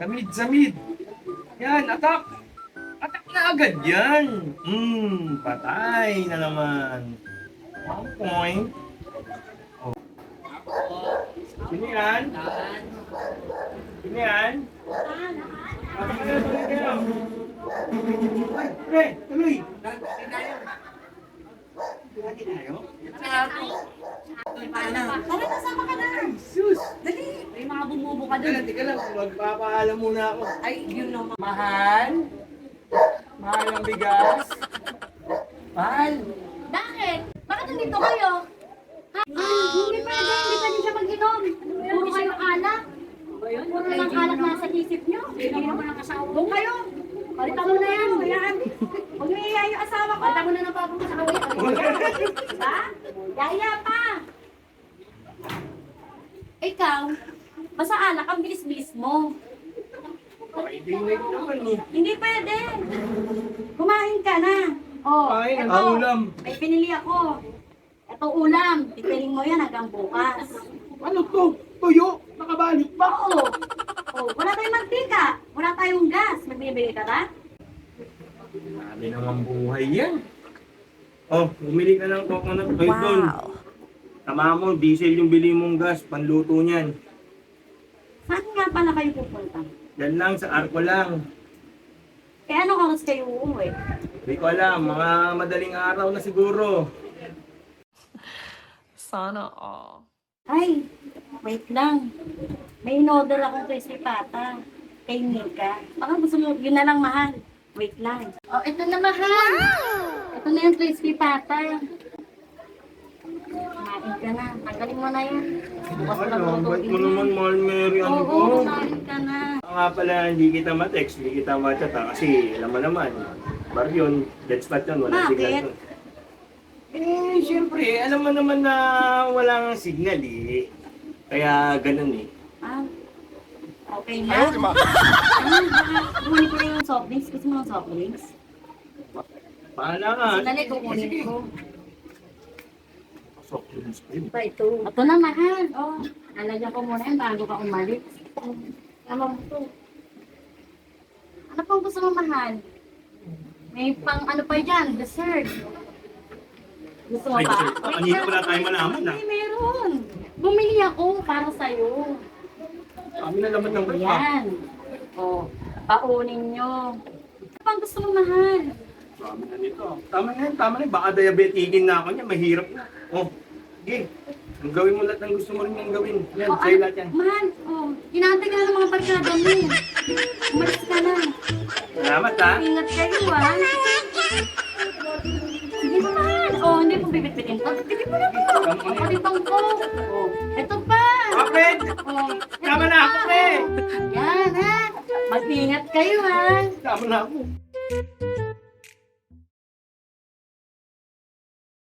Samid. Yan, atak. Atak na agad yan. Patay na naman. 1 point. Oh. Sino yan? Sino yan? Pre, tuloy. Lagi tayo? Tara, kasama ka na. Sus! Dali. May mga bumubo ka dun. Teka lang, magpapaalam muna ako. Ay, yun naman. Mahal? Mahal ang bigas? Mahal? Bakit? Bakit nandito kayo? Hindi pwede siya mag-inom. Puro kayo alak. Puro lang alak nasa isip nyo. Hindi naman ang asawa. Doon kayo. Palitan mo na yan. Huwag mo iya yung asawa ko. Palitan mo na ng papa mo sa kawin. Ha? Yaya pa. Ikaw, basta alak, ang bilis-bilis mo. Pwede naman eh. Hindi pwede. Kumain ka na. Oh, Kain, eto, ang ulam. may pinili ako. Ito ulam. Tipiling mo yan hanggang bukas. Ano to? Tuyo? Nakabalik pa? Oo. Oh, wala tayong mantika. Wala tayong gas. Magbibigay ka ba? Grabe naman buhay yan. Oh, bumili ka ng coconut oil doon. Tama mo, diesel yung bili mong gas, panluto niyan. Saan nga pala kayo pupunta? Yan lang, sa Arco lang. Eh, anong oras kayo uuwi? Hindi ko alam, mga madaling araw na siguro. Sana all. Ay, wait lang. May in-order akong crispy pata. Kay Nika. Baka gusto mo, yun na lang mahal. Wait lang. Oh, ito na mahal. Ito na yung crispy pata. Kumain ka na. Tanggalin mo na yan. Bukas na Ano, lutuin bait mo yan. naman, mahal Mary, ano ko? Oo, kumain ka na. Nga pala, hindi kita ma-text, hindi kita ma-chat kasi alam mo naman, Baryon, dead spot yun, walang Bakit? signal yun. Eh, syempre, alam mo naman na walang signal eh. Kaya ganun eh. Ah, okay na. Baka kukunin ko na yung soft drinks. Gusto mo ng soft drinks? Bahala ka. Sandali, kukunin ko. Soft drinks pa yun. Ito. Ito na, mahal. Oh, lalagyan ko muna yan bago ka umalis. Ano mo ito? Ano pang gusto mo, mahal? May pang ano pa dyan, dessert. Gusto mo Ay, ba? dessert pa. Kanina wala tayong malaman, ah. Hindi, meron. Bumili ako para sa'yo. Kami na naman ng bata. Yan. Oh, paunin nyo. Ano pang gusto mo, mahal? Kami na nito. Tama na yan, tama na yan. Baka diabetikin na ako niya, mahirap na. Oh, sige. Ang gawin mo lahat ng gusto mo rin yung gawin. Yan, Oh, sa'yo lahat yan. Mahal, oh, inaantay ka na ng mga barkada mo. Umalis ka na. Salamat ha. Ingat kayo, ha? Sige na, mahal. Oh, hindi ko bibit-bitin to. Bibit mo na to. Kapalitang ko. Oh, ito pa. Kapit! Oh, Tama na ako, pre! Yan, ha? Mag-ingat kayo, ha? Tama na ako.